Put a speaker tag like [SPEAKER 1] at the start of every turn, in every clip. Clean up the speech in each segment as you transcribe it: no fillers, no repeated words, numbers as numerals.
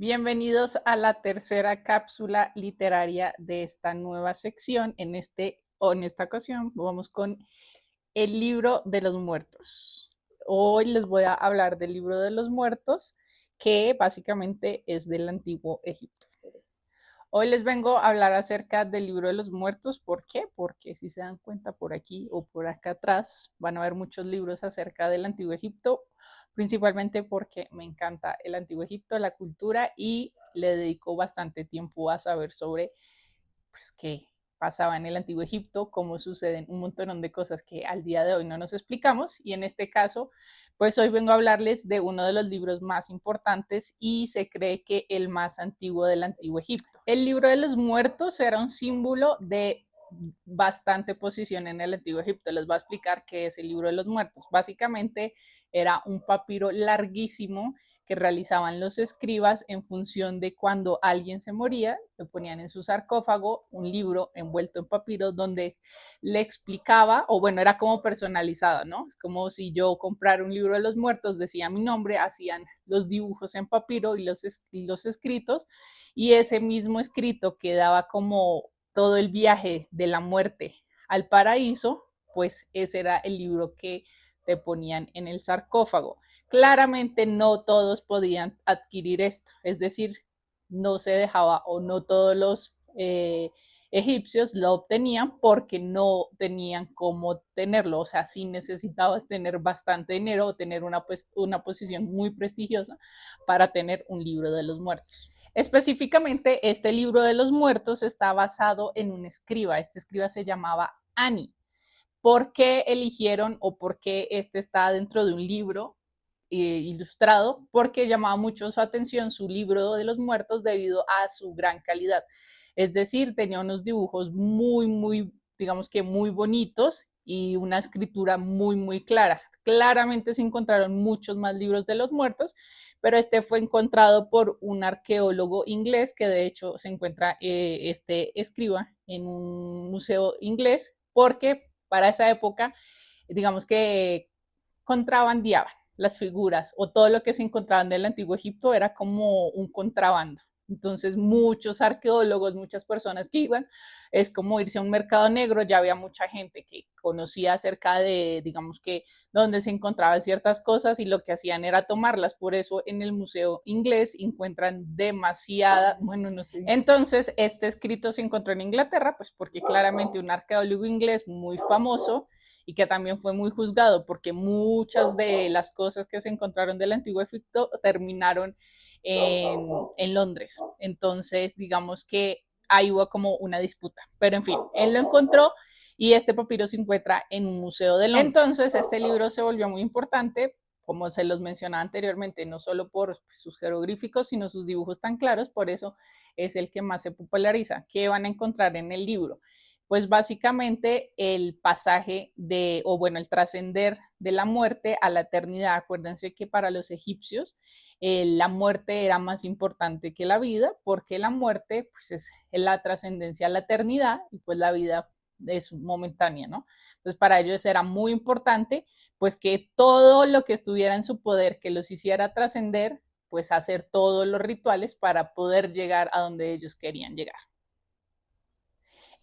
[SPEAKER 1] Bienvenidos a la tercera cápsula literaria de esta nueva sección. En esta ocasión vamos con el libro de los muertos. Hoy les voy a hablar del libro de los muertos, que básicamente es del antiguo Egipto. Hoy les vengo a hablar acerca del libro de los muertos. ¿Por qué? Porque si se dan cuenta por aquí o por acá atrás van a ver muchos libros acerca del antiguo Egipto, principalmente porque me encanta el antiguo Egipto, la cultura, y le dedico bastante tiempo a saber sobre pues, qué pasaba en el antiguo Egipto, cómo suceden un montón de cosas que al día de hoy no nos explicamos. Y en este caso, pues hoy vengo a hablarles de uno de los libros más importantes y se cree que el más antiguo del antiguo Egipto. El libro de los muertos era un símbolo de bastante posición en el antiguo Egipto. Les voy a explicar qué es el libro de los muertos. Básicamente era un papiro larguísimo que realizaban los escribas en función de cuando alguien se moría, lo ponían en su sarcófago, un libro envuelto en papiro donde le explicaba, o bueno, era como personalizado, ¿no? Es como si yo comprara un libro de los muertos, decía mi nombre, hacían los dibujos en papiro y los escritos, y ese mismo escrito quedaba como todo el viaje de la muerte al paraíso, pues ese era el libro que te ponían en el sarcófago. Claramente no todos podían adquirir esto, es decir, no se dejaba o no todos los egipcios lo obtenían porque no tenían cómo tenerlo, o sea, sí necesitabas tener bastante dinero o tener una posición muy prestigiosa para tener un libro de los muertos. Específicamente, este libro de los muertos está basado en un escriba. Este escriba se llamaba Ani. ¿Por qué eligieron o por qué este está dentro de un libro ilustrado? Porque llamaba mucho su atención su libro de los muertos debido a su gran calidad. Es decir, tenía unos dibujos digamos que muy bonitos y una escritura muy clara. Claramente se encontraron muchos más libros de los muertos, pero este fue encontrado por un arqueólogo inglés que de hecho se encuentra este escriba en un museo inglés porque para esa época, digamos que contrabandeaban las figuras o todo lo que se encontraba en el antiguo Egipto era como un contrabando. Entonces muchos arqueólogos, muchas personas que iban, es como irse a un mercado negro, ya había mucha gente que conocía acerca de, digamos que, dónde se encontraban ciertas cosas y lo que hacían era tomarlas. Por eso en el Museo Inglés encuentran demasiada, bueno, no sé. Entonces este escrito se encontró en Inglaterra, pues porque claramente un arqueólogo inglés muy famoso y que también fue muy juzgado porque muchas de las cosas que se encontraron del antiguo Egipto terminaron en Londres. Entonces, digamos que ahí hubo como una disputa. Pero en fin, él lo encontró y este papiro se encuentra en un museo de Londres. Entonces, este libro se volvió muy importante, como se los mencionaba anteriormente, no solo por sus jeroglíficos, sino sus dibujos tan claros, por eso es el que más se populariza. ¿Qué van a encontrar en el libro? Pues básicamente el pasaje de, o bueno, el trascender de la muerte a la eternidad. Acuérdense que para los egipcios la muerte era más importante que la vida, porque la muerte pues es la trascendencia a la eternidad y pues la vida es momentánea, ¿no? Entonces para ellos era muy importante pues que todo lo que estuviera en su poder, que los hiciera trascender, pues hacer todos los rituales para poder llegar a donde ellos querían llegar.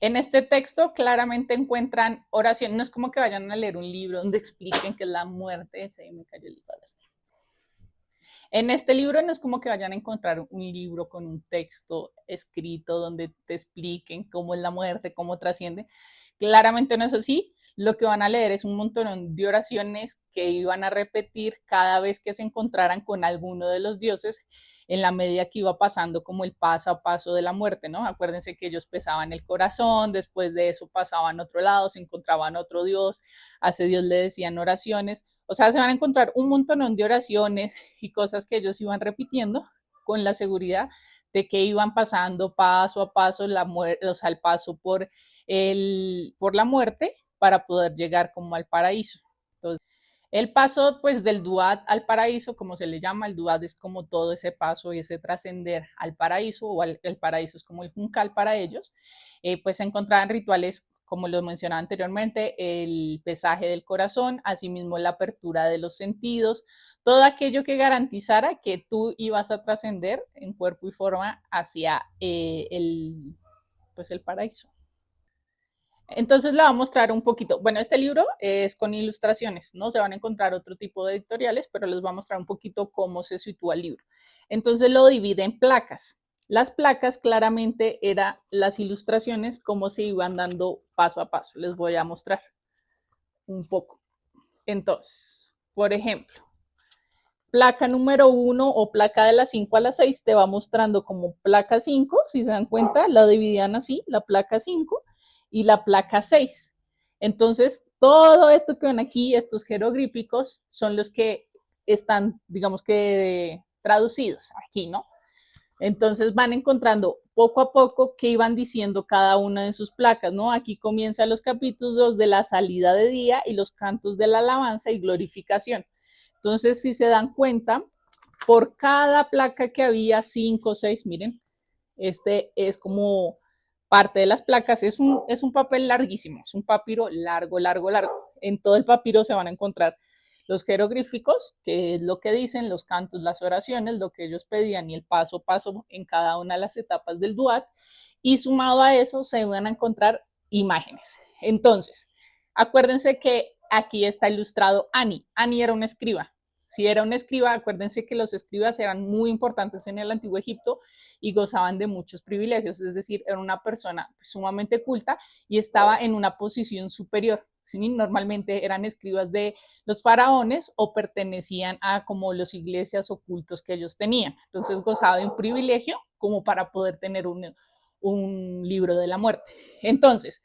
[SPEAKER 1] En este texto claramente encuentran oración, no es como que vayan a leer un libro donde expliquen qué es la muerte, se me cayó el libro. En este libro no es como que vayan a encontrar un libro con un texto escrito donde te expliquen cómo es la muerte, cómo trasciende. Claramente no es así. Lo que van a leer es un montón de oraciones que iban a repetir cada vez que se encontraran con alguno de los dioses en la medida que iba pasando como el paso a paso de la muerte, ¿no? Acuérdense que ellos pesaban el corazón, después de eso pasaban a otro lado, se encontraban otro dios, a ese dios le decían oraciones, o sea, se van a encontrar un montón de oraciones y cosas que ellos iban repitiendo con la seguridad de que iban pasando paso a paso o sea, el paso por la muerte para poder llegar como al paraíso. Entonces, el paso pues del duat al paraíso, como se le llama, el duat es como todo ese paso y ese trascender al paraíso, o el paraíso es como el juncal para ellos, pues se encontraban rituales como lo mencionaba anteriormente, el pesaje del corazón, asimismo la apertura de los sentidos, todo aquello que garantizara que tú ibas a trascender en cuerpo y forma hacia pues el paraíso. Entonces le voy a mostrar un poquito. Bueno, este libro es con ilustraciones, ¿no? Se van a encontrar otro tipo de editoriales, pero les voy a mostrar un poquito cómo se sitúa el libro. Entonces lo divide en placas. Las placas claramente eran las ilustraciones, cómo se iban dando paso a paso. Les voy a mostrar un poco. Entonces, por ejemplo, placa número 1 o placa de las 5 a las 6 te va mostrando como placa 5, si se dan cuenta, la dividían así, la placa 5 y la placa 6. Entonces, todo esto que ven aquí, estos jeroglíficos, son los que están, digamos que, traducidos aquí, ¿no? Entonces van encontrando poco a poco qué iban diciendo cada una de sus placas, ¿no? Aquí comienzan los capítulos de la salida de día y los cantos de la alabanza y glorificación. Entonces, si se dan cuenta, por cada placa que había, 5 o 6, miren, este es como parte de las placas, es un papel larguísimo, es un papiro largo, largo, largo. En todo el papiro se van a encontrar los jeroglíficos, que es lo que dicen, los cantos, las oraciones, lo que ellos pedían y el paso a paso en cada una de las etapas del Duat. Y sumado a eso se van a encontrar imágenes. Entonces, acuérdense que aquí está ilustrado Ani. Ani era una escriba. Si era un escriba, acuérdense que los escribas eran muy importantes en el antiguo Egipto y gozaban de muchos privilegios, es decir, era una persona sumamente culta y estaba en una posición superior. ¿Sí? Normalmente eran escribas de los faraones o pertenecían a como las iglesias ocultos que ellos tenían. Entonces gozaba de un privilegio como para poder tener un libro de la muerte. Entonces,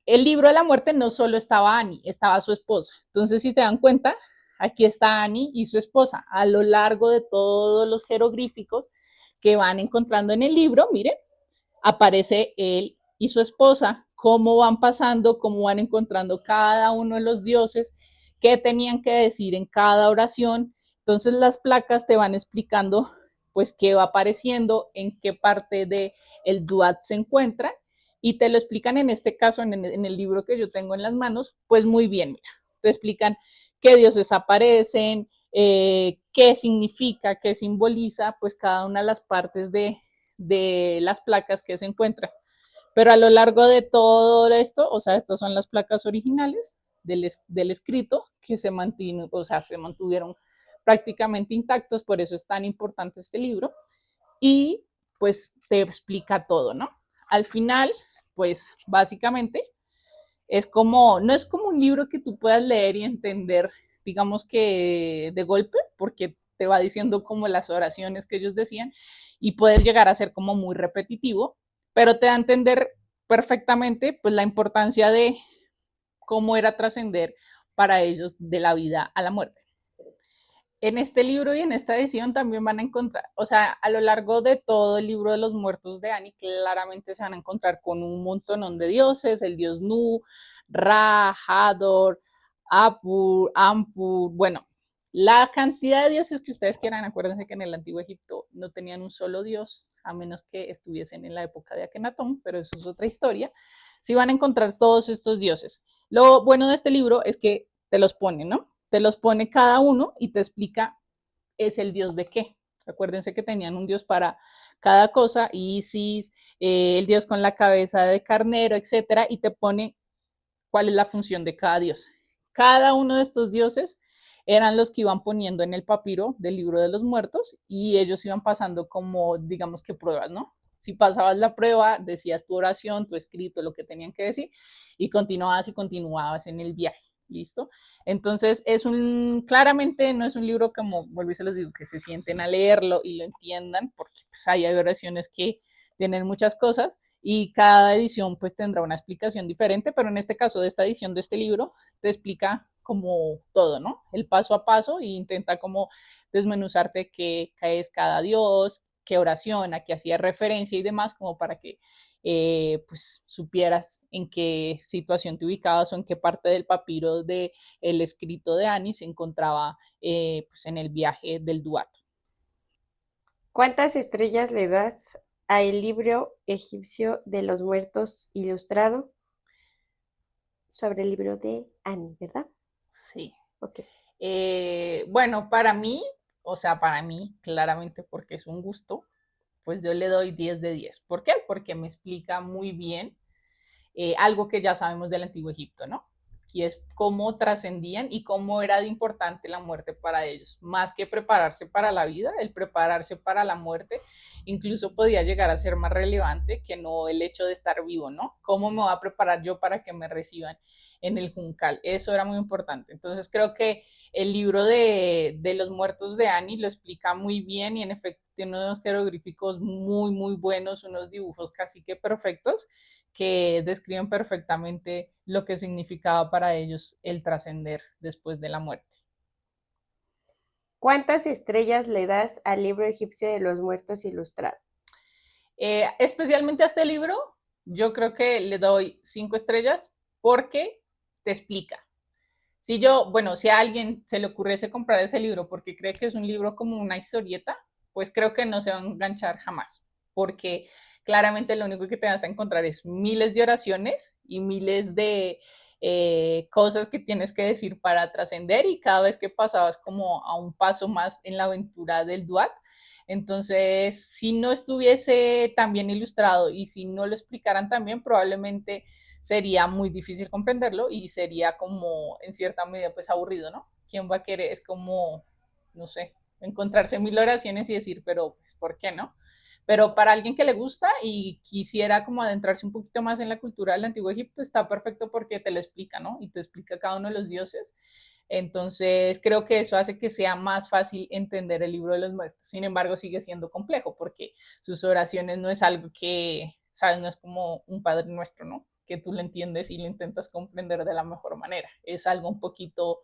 [SPEAKER 1] el libro de la muerte no solo estaba Annie, estaba su esposa. Entonces, si te dan cuenta, aquí está Annie y su esposa. A lo largo de todos los jeroglíficos que van encontrando en el libro, miren, aparece él y su esposa, cómo van pasando, cómo van encontrando cada uno de los dioses, qué tenían que decir en cada oración. Entonces las placas te van explicando pues qué va apareciendo, en qué parte de el duat se encuentra y te lo explican en este caso en el libro que yo tengo en las manos, pues muy bien, mira, te explican qué dioses aparecen, qué significa, qué simboliza, pues cada una de las partes de las placas que se encuentran. Pero a lo largo de todo esto, o sea, estas son las placas originales del escrito que se mantuvieron, o sea, se mantuvieron prácticamente intactos, por eso es tan importante este libro, y pues te explica todo, ¿no? Al final, pues básicamente es como, no es como un libro que tú puedas leer y entender, digamos que de golpe, porque te va diciendo como las oraciones que ellos decían y puedes llegar a ser como muy repetitivo, pero te da a entender perfectamente pues la importancia de cómo era trascender para ellos de la vida a la muerte. En este libro y en esta edición también van a encontrar, o sea, a lo largo de todo el libro de los muertos de Ani, claramente se van a encontrar con un montón de dioses, el dios Nu, Ra, Hador, Apur, Ampur, bueno, la cantidad de dioses que ustedes quieran, acuérdense que en el antiguo Egipto no tenían un solo dios, a menos que estuviesen en la época de Akenatón, pero eso es otra historia. Sí van a encontrar todos estos dioses. Lo bueno de este libro es que te los pone, ¿no? Te los pone cada uno y te explica es el dios de qué. Acuérdense que tenían un dios para cada cosa, Isis, el dios con la cabeza de carnero, etcétera, y te pone cuál es la función de cada dios. Cada uno de estos dioses eran los que iban poniendo en el papiro del libro de los muertos y ellos iban pasando como, digamos que pruebas, ¿no? Si pasabas la prueba, decías tu oración, tu escrito, lo que tenían que decir, y continuabas en el viaje. ¿Listo? Entonces, claramente no es un libro como, vuelvo y se los digo, que se sienten a leerlo y lo entiendan, porque pues, hay oraciones que tienen muchas cosas y cada edición pues tendrá una explicación diferente, pero en este caso de esta edición de este libro te explica como todo, ¿no? El paso a paso e intenta como desmenuzarte qué es cada dios, qué oración, a qué hacía referencia y demás, como para que pues supieras en qué situación te ubicabas o en qué parte del papiro del escrito de Ani se encontraba pues en el viaje del Duat.
[SPEAKER 2] ¿Cuántas estrellas le das al libro egipcio de los muertos ilustrado? sobre el libro de Annie, ¿verdad?
[SPEAKER 1] Sí.
[SPEAKER 2] Ok.
[SPEAKER 1] Bueno, para mí, claramente porque es un gusto, pues yo le doy 10 de 10. ¿Por qué? Porque me explica muy bien algo que ya sabemos del Antiguo Egipto, ¿no? Y es cómo trascendían y cómo era de importante la muerte para ellos. Más que prepararse para la vida, el prepararse para la muerte incluso podía llegar a ser más relevante que no el hecho de estar vivo, ¿no? ¿Cómo me voy a preparar yo para que me reciban en el Juncal? Eso era muy importante. Entonces creo que el libro de los muertos de Annie lo explica muy bien y en efecto tiene unos jeroglíficos muy, muy buenos, unos dibujos casi que perfectos que describen perfectamente lo que significaba para ellos el trascender después de la muerte.
[SPEAKER 2] ¿Cuántas estrellas le das al libro egipcio de los muertos ilustrado?
[SPEAKER 1] Especialmente a este libro, yo creo que le doy 5 estrellas porque te explica. Si a alguien se le ocurriese comprar ese libro porque cree que es un libro como una historieta, pues creo que no se va a enganchar jamás, porque claramente lo único que te vas a encontrar es miles de oraciones y miles de cosas que tienes que decir para trascender y cada vez que pasabas como a un paso más en la aventura del Duat. Entonces, si no estuviese tan bien ilustrado y si no lo explicaran tan bien, probablemente sería muy difícil comprenderlo y sería como en cierta medida pues aburrido, ¿no? ¿Quién va a querer? Es como, no sé, encontrarse mil oraciones y decir, pero pues, ¿por qué no? Pero para alguien que le gusta y quisiera como adentrarse un poquito más en la cultura del Antiguo Egipto, está perfecto porque te lo explica, ¿no? Y te explica cada uno de los dioses. Entonces, creo que eso hace que sea más fácil entender el libro de los muertos. Sin embargo, sigue siendo complejo porque sus oraciones no es algo que, ¿sabes? No es como un Padre Nuestro, ¿no? Que tú lo entiendes y lo intentas comprender de la mejor manera. Es algo un poquito,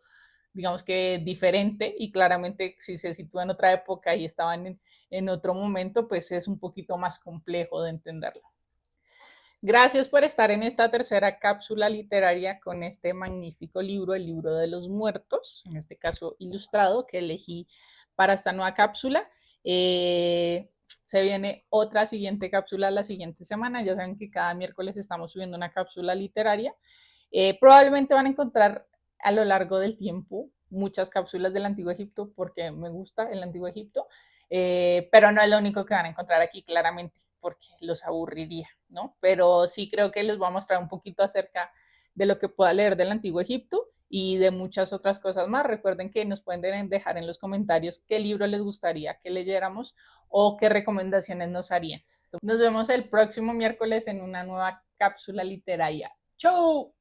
[SPEAKER 1] digamos que diferente y claramente si se sitúa en otra época y estaban en otro momento, pues es un poquito más complejo de entenderlo. Gracias por estar en esta tercera cápsula literaria con este magnífico libro, el libro de los muertos, en este caso ilustrado, que elegí para esta nueva cápsula. Se viene otra siguiente cápsula la siguiente semana. Ya saben que cada miércoles estamos subiendo una cápsula literaria. Probablemente van a encontrar a lo largo del tiempo muchas cápsulas del Antiguo Egipto porque me gusta el Antiguo Egipto, pero no es lo único que van a encontrar aquí claramente porque los aburriría, ¿no? Pero sí creo que les voy a mostrar un poquito acerca de lo que pueda leer del Antiguo Egipto y de muchas otras cosas más. Recuerden que nos pueden dejar en los comentarios qué libro les gustaría que leyéramos o qué recomendaciones nos harían. Nos vemos el próximo miércoles en una nueva cápsula literaria. ¡Chau!